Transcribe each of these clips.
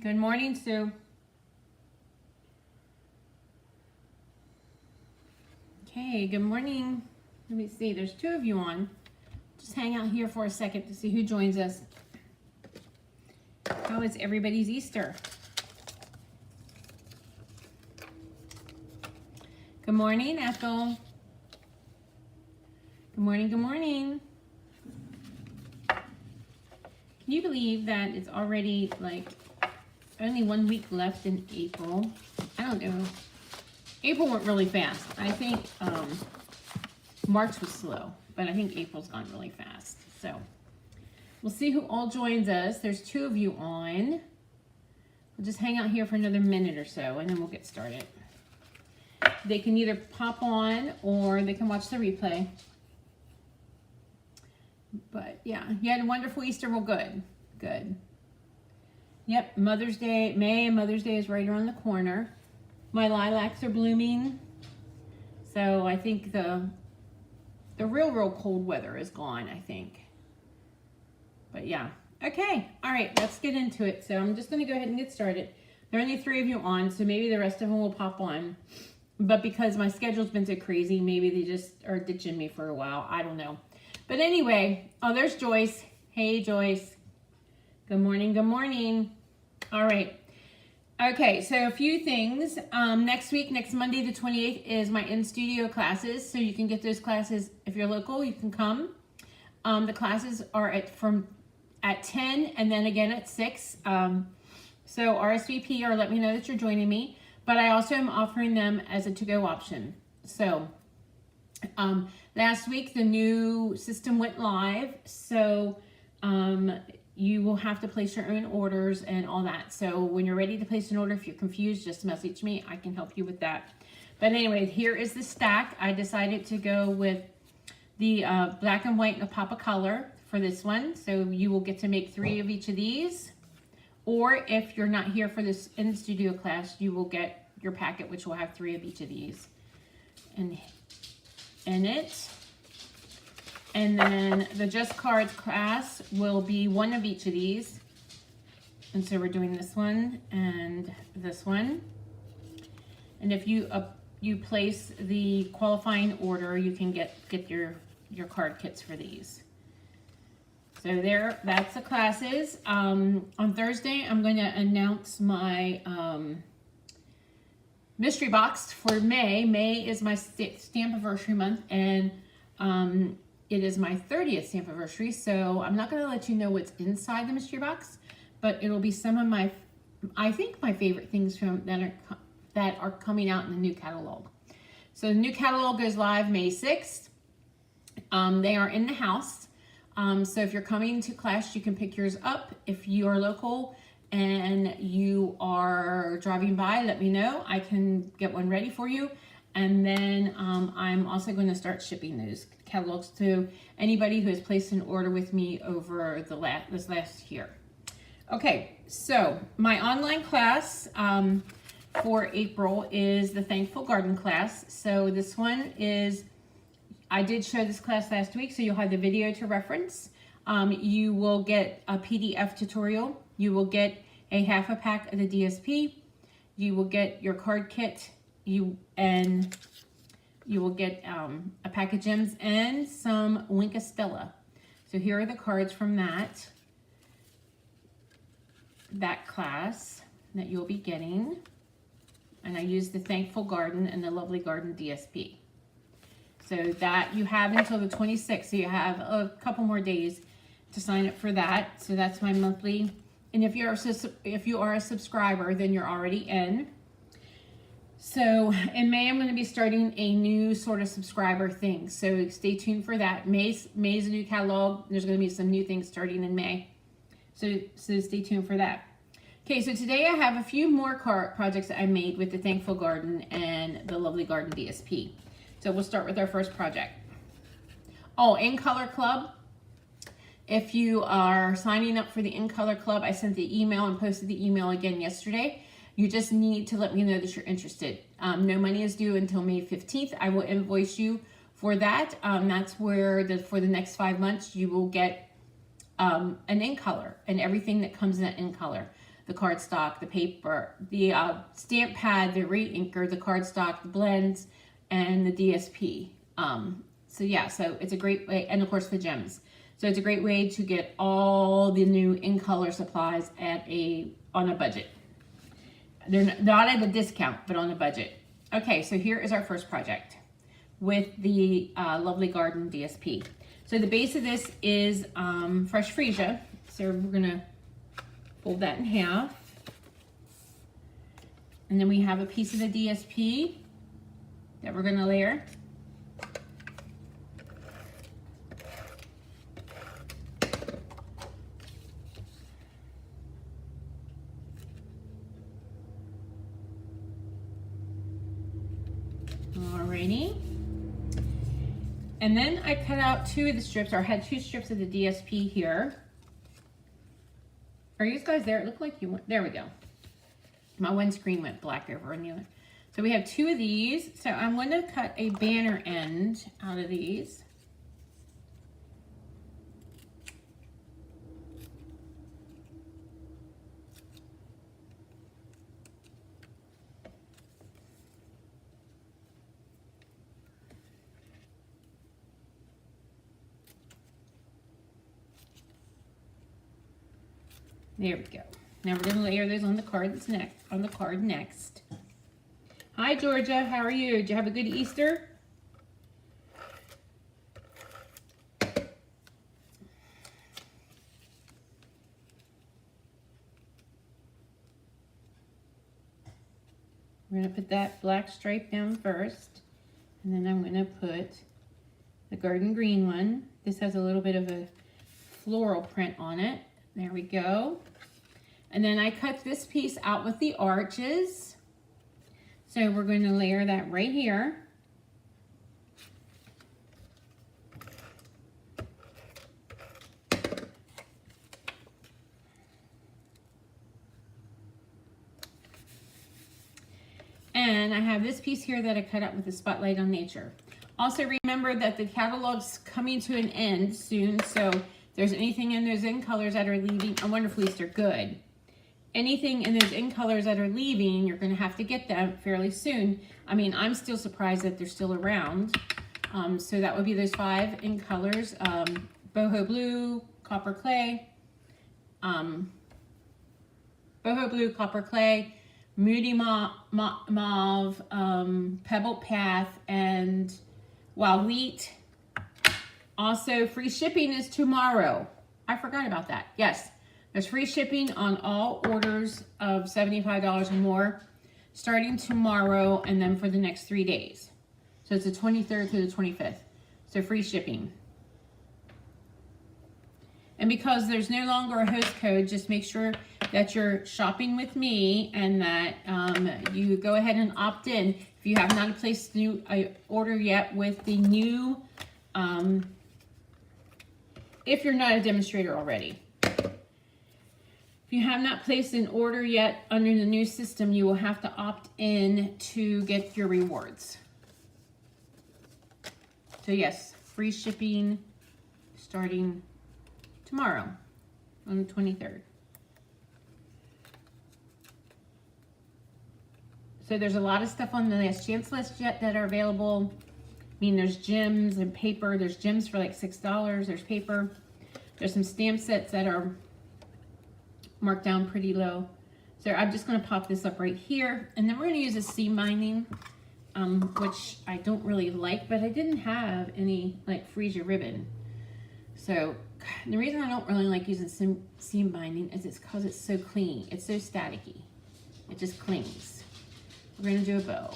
Good morning, Sue. Okay, good morning. Let me see, there's two of you on. Just hang out here for a second to see who joins us. How is everybody's Easter? Good morning, Ethel. Good morning, good morning. Can you believe that it's already like only 1 week left in April? I don't know. April went really fast. I think March was slow, but I think April's gone really fast. So we'll see who all joins us. There's two of you on. We'll just hang out here for another minute or so, and then we'll get started. They can either pop on or they can watch the replay. But yeah, you had a wonderful Easter. Well, good. Good. Yep, Mother's Day, Mother's Day is right around the corner. My lilacs are blooming. So I think the real cold weather is gone, I think. But yeah. Okay. All right, let's get into it. So I'm just going to go ahead and get started. There are only three of you on, so maybe the rest of them will pop on. But because my schedule's been so crazy, maybe they just are ditching me for a while. I don't know. But anyway, oh, there's Joyce. Hey, Joyce. Good morning. Good morning. All right. Okay, so a few things. Next week, next Monday, the 28th, is my in-studio classes. So you can get those classes. If you're local, you can come. The classes are at 10 and then again at 6. So RSVP or let me know that you're joining me. But I also am offering them as a to-go option. So last week, the new system went live. So you will have to place your own orders and all that. So when you're ready to place an order, if you're confused, just message me. I can help you with that. But anyway, here is the stack. I decided to go with the black and white and a pop of color for this one. So you will get to make 3 of each of these. Or if you're not here for this in-studio class, you will get your packet, which will have 3 of each of these in it. And then the Just Cards class will be 1 of each of these. And so we're doing this one and this one. And if you place the qualifying order, you can get your card kits for these. So that's the classes. On Thursday, I'm going to announce my mystery box for May. May is my Stampiversary month, and it is my 30th Stampiversary, so I'm not going to let you know what's inside the mystery box, but it'll be some of my, I think, my favorite things from that are coming out in the new catalog. So the new catalog goes live May 6th. They are in the house. So if you're coming to class, you can pick yours up. If you are local and you are driving by, let me know. I can get one ready for you. And then I'm also going to start shipping those catalogs to anybody who has placed an order with me over this last year. Okay, so my online class for April is the Thankful Garden class. So this one is, I did show this class last week, so you'll have the video to reference. You will get a PDF tutorial. You will get a half a pack of the DSP. You will get your card kit. You will get a pack of gems and some Wink Stella. So here are the cards from that class that you'll be getting. And I used the Thankful Garden and the Lovely Garden DSP. So that you have until the 26th. So you have a couple more days to sign up for that. So that's my monthly. And if you are a subscriber, then you're already in. So in May, I'm going to be starting a new sort of subscriber thing. So stay tuned for that. May's a new catalog. There's going to be some new things starting in May. So stay tuned for that. Okay, so today I have a few more card projects that I made with the Thankful Garden and the Lovely Garden DSP. So we'll start with our first project. Oh, In Color Club. If you are signing up for the In Color Club, I sent the email and posted the email again yesterday. You just need to let me know that you're interested. No money is due until May 15th. I will invoice you for that. That's where for the next 5 months, you will get an In Color and everything that comes in that In Color. the cardstock, the paper, the stamp pad, the re-inker, the cardstock, the blends, and the DSP. So yeah, so it's a great way, and of course the gems. So it's a great way to get all the new in color supplies on a budget. They're not at a discount, but on a budget. Okay, so here is our first project with the Lovely Garden DSP. So the base of this is fresh freesia. So we're gonna fold that in half. And then we have a piece of the DSP that we're gonna layer. Alrighty. And then I cut out 2 of the strips, or I had 2 strips of the DSP here. Are you guys there? It looked like you went, there we go. My one screen went black over on the other. So we have 2 of these. So I'm going to cut a banner end out of these. There we go. Now we're going to layer those on the card next. Hi Georgia, how are you? Did you have a good Easter? We're going to put that black stripe down first, and then I'm going to put the garden green one. This has a little bit of a floral print on it. There we go. And then I cut this piece out with the arches. So we're going to layer that right here. And I have this piece here that I cut out with the Spotlight on Nature. Also remember that the catalog's coming to an end soon, so if there's anything in those in colors that are leaving, a Wonderful Easter, good. Anything in those in colors that are leaving, you're going to have to get them fairly soon. I mean, I'm still surprised that they're still around. So that would be those 5 in colors: boho blue, copper clay, moody mauve, pebble path, and wild wheat. Also, free shipping is tomorrow. I forgot about that. Yes. There's free shipping on all orders of $75 or more starting tomorrow and then for the next 3 days. So it's the 23rd through the 25th. So free shipping. And because there's no longer a host code, just make sure that you're shopping with me and that you go ahead and opt in. If you have not placed an order yet with the new, if you're not a demonstrator already. If you have not placed an order yet under the new system, you will have to opt in to get your rewards. So yes, free shipping starting tomorrow on the 23rd. So there's a lot of stuff on the last chance list yet that are available. I mean, there's gems and paper. There's gems for like $6. There's paper. There's some stamp sets that are marked down pretty low. So I'm just going to pop this up right here, and then we're going to use a seam binding, which I don't really like, but I didn't have any like freesia ribbon. So the reason I don't really like using seam binding is it's because it's so clean. It's so staticky. It just clings. We're going to do a bow.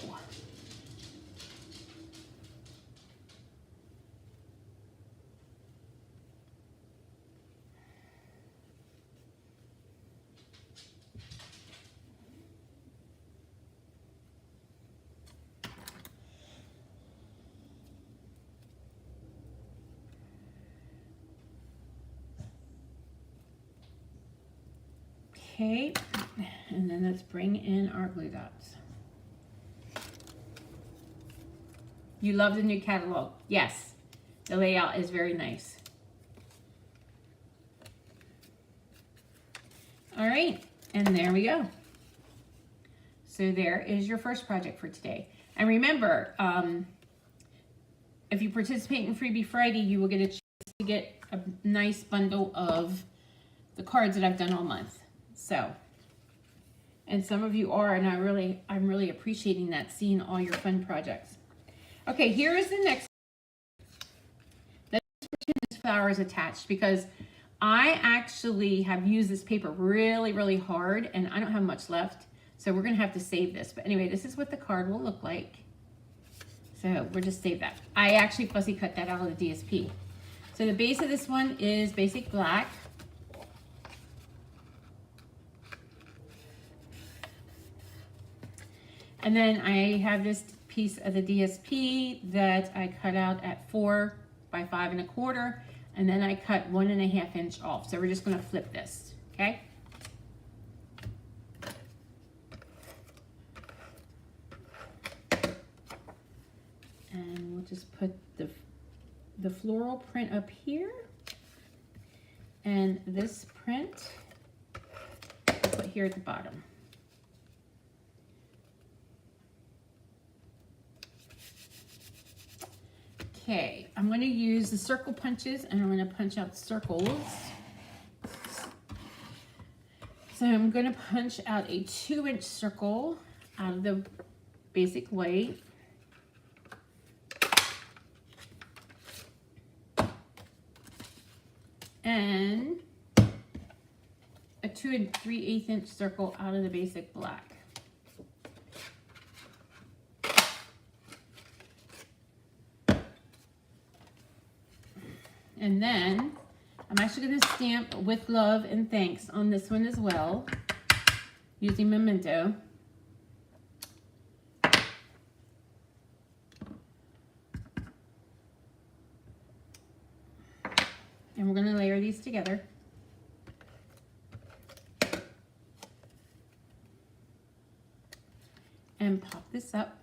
Okay, and then let's bring in our glue dots. You love the new catalog. Yes, the layout is very nice. All right, And there we go. So there is your first project for today. And remember, if you participate in Freebie Friday, you will get a chance to get a nice bundle of the cards that I've done all month. So, and some of you are, and I'm really appreciating that, seeing all your fun projects. Okay, here is the next. This flower is attached because I actually have used this paper really, really hard, and I don't have much left. So we're going to have to save this. But anyway, this is what the card will look like. So we'll just save that. I actually fussy cut that out of the DSP. So the base of this one is basic black. And then I have this piece of the DSP that I cut out at 4 by 5 1/4. And then I cut 1 1/2 inch off. So we're just going to flip this, okay? And we'll just put the floral print up here. And this print, we'll put here at the bottom. Okay, I'm going to use the circle punches and I'm going to punch out circles. So I'm going to punch out a 2-inch circle out of the basic white. And a 2 3/8 inch circle out of the basic black. And then I'm actually going to stamp with love and thanks on this one as well, using Memento. And we're going to layer these together. And pop this up.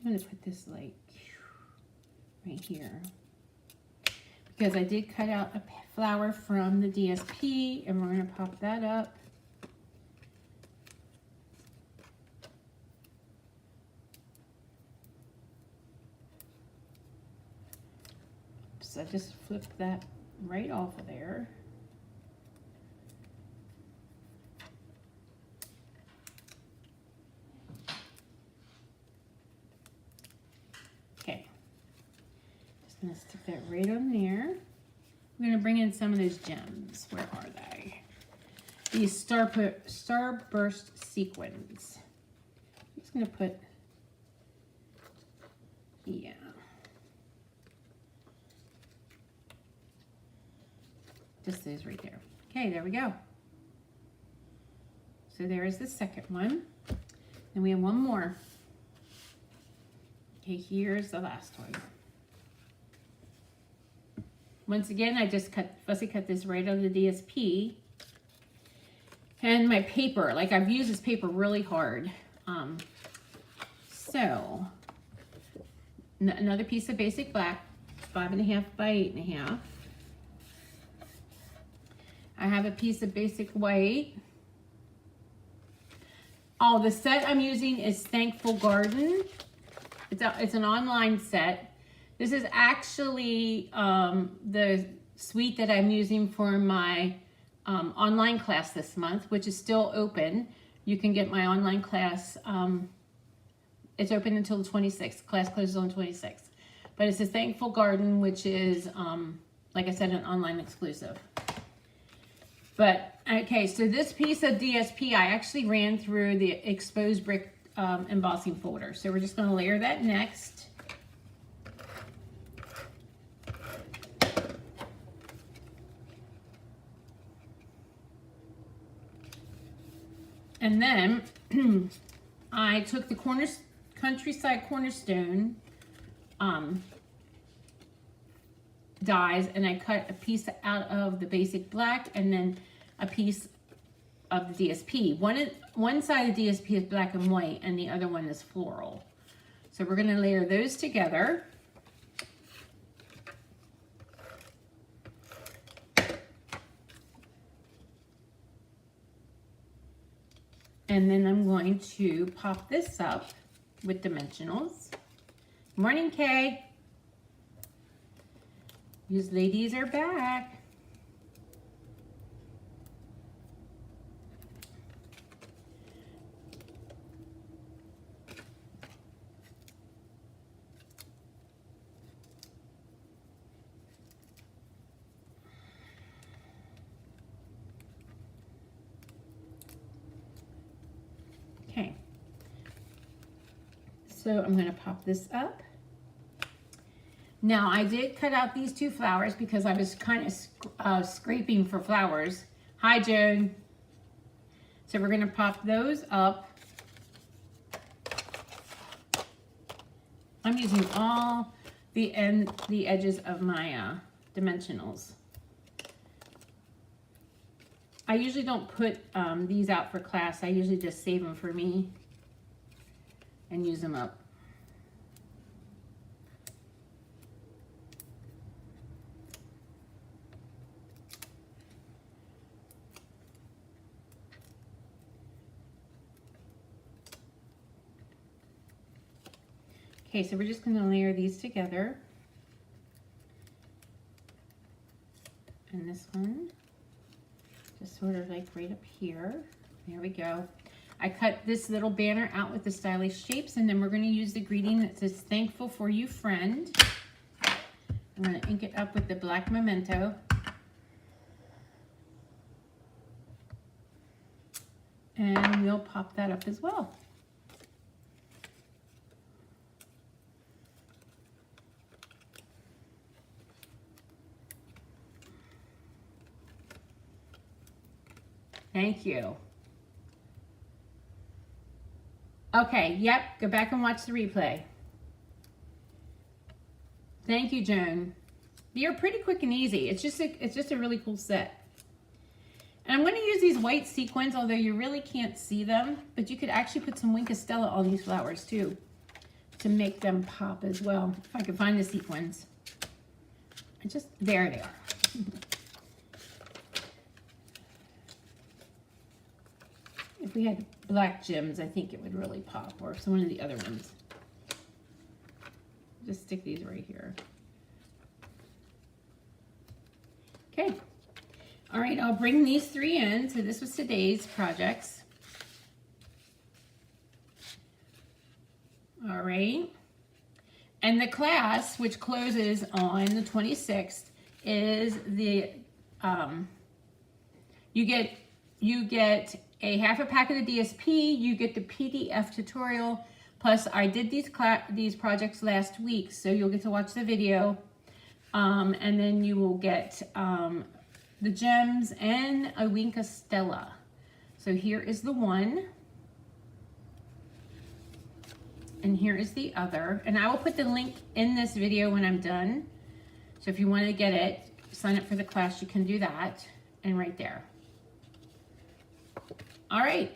I'm going to put this like right here because I did cut out a flower from the DSP and we're going to pop that up. So I just flipped that right off of there. Okay, just gonna stick that right on there. I'm gonna bring in some of those gems. Where are they? These Starburst sequins. I'm just gonna put, yeah. Just those right there. Okay, there we go. So there is the second one. And we have one more. Okay, here's the last one. Once again, I just fussy cut this right out of the DSP. And my paper, like I've used this paper really hard. So, another piece of basic black, 5 1/2 by 8 1/2. I have a piece of basic white. Oh, the set I'm using is Thankful Garden. It's an online set. This is actually the suite that I'm using for my online class this month, which is still open. You can get my online class. It's open until the 26th. Class closes on the 26th. But it's a Thankful Garden, which is, like I said, an online exclusive. But, okay, so this piece of DSP, I actually ran through the exposed brick embossing folder. So we're just going to layer that next. And then I took the Countryside Cornerstone dies, and I cut a piece out of the basic black and then a piece of the DSP. One side of the DSP is black and white and the other one is floral. So we're gonna layer those together. And then I'm going to pop this up with dimensionals. Morning, Kay. These ladies are back. Okay. So I'm going to pop this up. Now I did cut out these two flowers because I was kind of scraping for flowers. Hi, Joan. So we're going to pop those up. I'm using all the edges of my dimensionals. I usually don't put these out for class. I usually just save them for me and use them up. Okay, so we're just going to layer these together. And this one, just sort of like right up here. There we go. I cut this little banner out with the stylish shapes, and then we're going to use the greeting that says, "Thankful for you, friend." I'm going to ink it up with the black memento. And we'll pop that up as well. Thank you. Okay, yep, go back and watch the replay. Thank you, Joan. You're pretty quick and easy. It's just a really cool set. And I'm going to use these white sequins, although you really can't see them, but you could actually put some Wink of Stella on these flowers too to make them pop as well. If I could find the sequins. There they are. If we had black gems, I think it would really pop, or some of the other ones. Just stick these right here. Okay. All right, I'll bring these three in. So this was today's projects. All right. And the class, which closes on the 26th, is the, you get a half a pack of the DSP, you get the PDF tutorial, plus I did these projects last week, so you'll get to watch the video, and then you will get the gems and a Wink of Stella. So here is the one, and here is the other, and I will put the link in this video when I'm done. So if you want to get it, sign up for the class, you can do that, and right there. All right,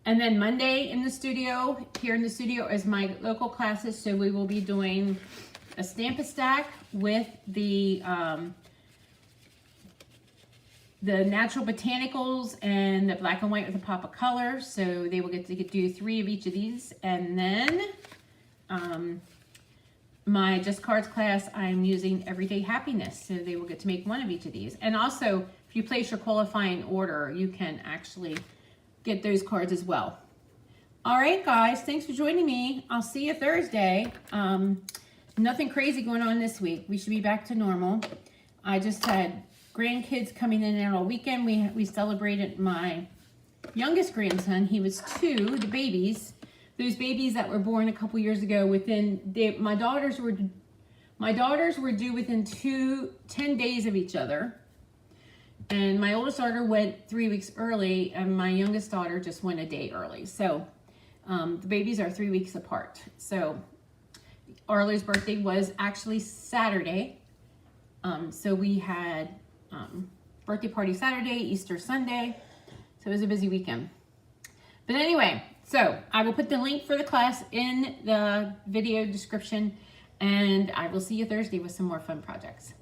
and then Monday in the studio, here in the studio is my local classes, so we will be doing a Stamp-A-Stack with the natural botanicals and the black and white with a pop of color, so they will get to do 3 of each of these, and then my Just Cards class, I'm using Everyday Happiness, so they will get to make 1 of each of these, and also if you place your qualifying order, you can actually get those cards as well. All right, guys, thanks for joining me. I'll see you Thursday. Nothing crazy going on this week. We should be back to normal. I just had grandkids coming in and out all weekend. We celebrated my youngest grandson. He was 2, the babies. Those babies that were born a couple years ago my daughters were due within 10 days of each other. And my oldest daughter went 3 weeks early, and my youngest daughter just went a day early. So the babies are 3 weeks apart. So Arlo's birthday was actually Saturday, So we had birthday party Saturday, Easter Sunday. So it was a busy weekend. But anyway, so I will put the link for the class in the video description, and I will see you Thursday with some more fun projects.